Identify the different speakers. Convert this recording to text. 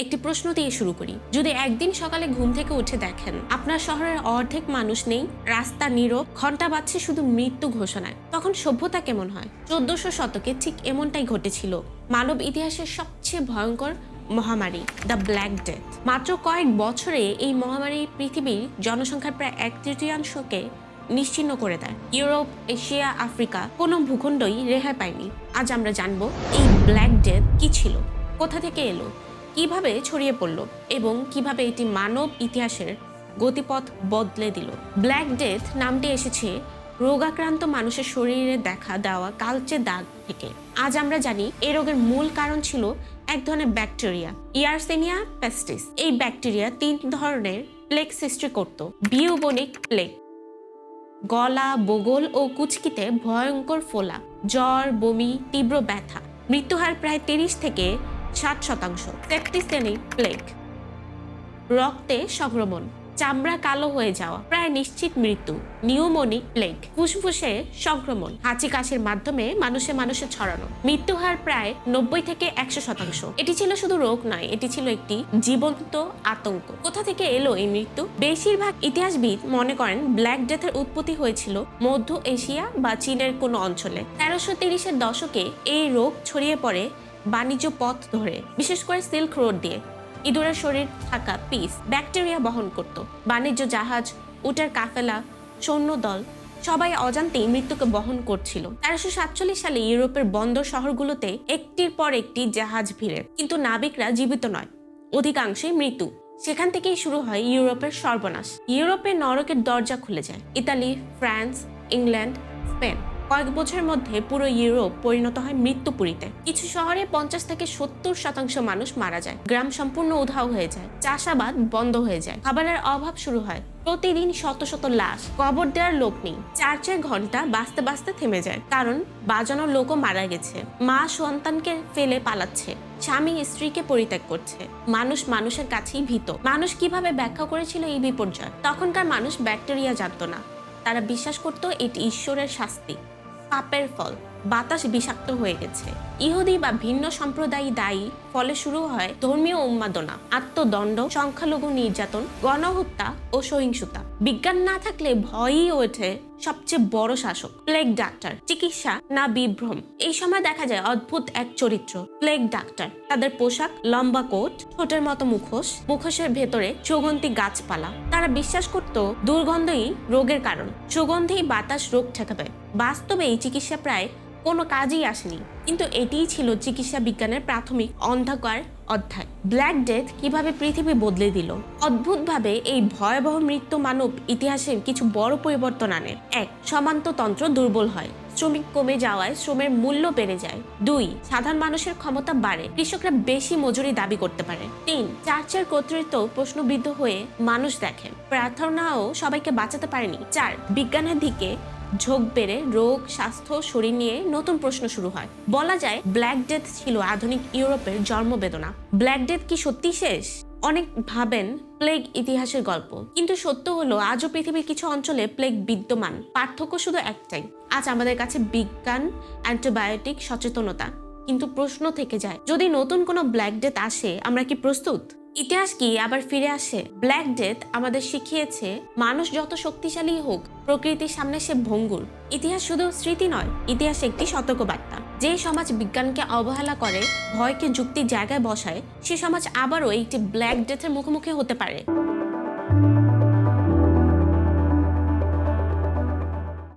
Speaker 1: একটি প্রশ্ন দিয়ে শুরু করি। যদি একদিন সকালে ঘুম থেকে উঠে দেখেন আপনার শহরের অর্ধেক মানুষ নেই, রাস্তা নীরব, ঘন্টা বাজছে শুধু মৃত্যু ঘোষণায়, তখন সভ্যতা কেমন হয়? 1400 শতকে ঠিক এমনটাই ঘটেছিল। মানব ইতিহাসের সবচেয়ে ভয়ঙ্কর মহামারী, দ্য ব্ল্যাক ডেথ। মাত্র কয়েক বছরে এই মহামারী পৃথিবীর জনসংখ্যার প্রায় 1/3 নিশ্চিহ্ন করে দেয়। ইউরোপ, এশিয়া, আফ্রিকা কোনো ভূখণ্ডই রেহাই পায়নি। আজ আমরা জানবো এই ব্ল্যাক ডেথ কি ছিল, কোথা থেকে এলো, কিভাবে ছড়িয়ে পড়ল এবং কিভাবে এটি মানব ইতিহাসের গতিপথ বদলে দিল। ব্ল্যাক ডেথ নামটি এসেছে রোগাক্রান্ত মানুষের শরীরে দেখা দেওয়া কালচে দাগ থেকে। আজ আমরা জানি এই রোগের মূল কারণ ছিল এক ধরনের ব্যাকটেরিয়া, ইয়ারসেনিয়া পেস্টিস। এই ব্যাকটেরিয়া 3 ধরনের প্লেগ সৃষ্টি করত। বিউবনিক প্লেগ, গলা, বগল ও কুচকিতে ভয়ঙ্কর ফোলা, জ্বর, বমি, তীব্র ব্যথা, মৃত্যুহার প্রায় 30 থেকে 60%। সেপ্টিসেমিক প্লেগ, রক্তে সংক্রমণ, চামড়া কালো হয়ে যাওয়া, প্রায় নিশ্চিত মৃত্যু। নিউমোনিক প্লেগ, ফুসফুসে সংক্রমণ, হাঁচি কাশির মাধ্যমে মানুষে ছড়ানো, মৃত্যুহার প্রায় 90 থেকে 100%। এটি ছিল শুধু রোগ নয়, এটি ছিল একটি জীবন্ত আতঙ্ক। কোথা থেকে এলো এই মৃত্যু? বেশিরভাগ ইতিহাসবিদ মনে করেন ব্ল্যাক ডেথের উৎপত্তি হয়েছিল মধ্য এশিয়া বা চীনের কোনো অঞ্চলে। 1330-এর দশকে এই রোগ ছড়িয়ে পড়ে বাণিজ্য পথ ধরে, বিশেষ করে সিল্ক রোড দিয়ে। ইঁদুরের শরীর থাকা পিস ব্যাকটেরিয়া বহন করত। বাণিজ্য জাহাজ, উটের কাফেলা, সৈন্যদল সবাই অজান্তেই মৃত্যুকে বহন করছিল। 1347 সালে ইউরোপের বন্দর শহরগুলোতে একটির পর একটি জাহাজ ভিড়ে, কিন্তু নাবিকরা জীবিত নয়, অধিকাংশই মৃত্যু। সেখান থেকেই শুরু হয় ইউরোপের সর্বনাশ। ইউরোপের নরকের দরজা খুলে যায়। ইতালি, ফ্রান্স, ইংল্যান্ড, স্পেন, কয়েক বছরের মধ্যে পুরো ইউরোপ পরিণত হয় মৃত্যুপুরীতে। কিছু শহরে 50 থেকে 70% মানুষ মারা যায়। গ্রাম সম্পূর্ণ উধাও হয়ে যায়। চাষাবাদ বন্ধ হয়ে যায়। খাবারের অভাব শুরু হয়। প্রতিদিন শত শত লাশ, কবর দেওয়ার লোক নেই। 4 ঘন্টা বাঁচতে বাঁচতে থেমে যায়, কারণ বাজানোর লোকও মারা গেছে। মা সন্তানকে ফেলে পালাচ্ছে, স্বামী স্ত্রীকে পরিত্যাগ করছে। মানুষ মানুষের কাছেই ভীত। মানুষ কিভাবে ব্যাখ্যা করেছিল এই বিপর্যয়? তখনকার মানুষ ব্যাকটেরিয়া জানত না। তারা বিশ্বাস করত এটি ঈশ্বরের শাস্তি, পাপের ফল। বাতাস বিষাক্ত হয়ে গেছে। ইহুদি বা ভিন্ন সম্প্রদায় দায়ী। ফলে শুরু হয় ধর্মীয় উন্মাদনা, আত্মদণ্ড, সংখ্যালঘু নির্যাতন, গণহত্যা ও সহিংসতা। বিজ্ঞান না থাকলে ভয়ই ওঠে সবচেয়ে বড় শাসক, প্লেগ ডাক্তার। চিকিৎসা না বিভ্রম। এই সময় দেখা যায় অদ্ভুত এক চরিত্র, প্লেগ ডাক্তার। তাদের পোশাক লম্বা কোট, ঠোঁটের মতো মুখোশ, মুখোশের ভেতরে সুগন্ধি গাছপালা। তারা বিশ্বাস করত দুর্গন্ধই রোগের কারণ, সুগন্ধি বাতাস রোগ ঠেকাবে। বাস্তবে এই চিকিৎসা প্রায় কোনো কাজেই আসেনি, কিন্তু এটিই ছিল চিকিৎসা বিজ্ঞানের প্রাথমিক অন্ধকার অধ্যায়। ব্ল্যাক ডেথ কিভাবে পৃথিবী বদলে দিল? অদ্ভুতভাবে এই ভয়াবহ মৃত্যু মানব ইতিহাসের কিছু বড় পরিবর্তন আনে। 1. সমান্ততন্ত্র দুর্বল হয়। শ্রমিক কমে যাওয়ায় শ্রমের মূল্য বেড়ে যায়। 2. সাধারণ মানুষের ক্ষমতা বাড়ে, কৃষকরা বেশি মজুরি দাবি করতে পারে। 3. চার্চের কর্তৃত্ব প্রশ্নবিদ্ধ হয়ে মানুষ দেখেন, প্রার্থনাও সবাইকে বাঁচাতে পারেনি। 4. বিজ্ঞানের দিকে ঝোঁক বেড়ে রোগ, স্বাস্থ্য, শরীর নিয়ে নতুন প্রশ্ন শুরু হয়। বলা যায় ব্ল্যাক ডেথ ছিল আধুনিক ইউরোপের জন্মবেদনা। ব্ল্যাক ডেথ কি সত্যি শেষ? অনেক ভাবেন প্লেগ ইতিহাসের গল্প, কিন্তু সত্য হলো আজও পৃথিবীর কিছু অঞ্চলে প্লেগ বিদ্যমান। পার্থক্য শুধু একটাই, আজ আমাদের কাছে বিজ্ঞান, অ্যান্টিবায়োটিক, সচেতনতা। কিন্তু প্রশ্ন থেকে যায়, যদি নতুন কোনো ব্ল্যাক ডেথ আসে, আমরা কি প্রস্তুত? ইতিহাস কি আবার ফিরে আসে? ব্ল্যাক ডেথ আমাদের শিখিয়েছে মানুষ যত শক্তিশালী হোক, প্রকৃতির সামনে সে ভঙ্গুর। ইতিহাস শুধু স্মৃতি নয়, ইতিহাস একটি সতর্কবার্তা। যে সমাজ বিজ্ঞানকে অবহেলা করে, ভয়কে যুক্তির জায়গায় বসায়, সে সমাজ আবারও একটি ব্ল্যাক ডেথের মুখোমুখি হতে পারে।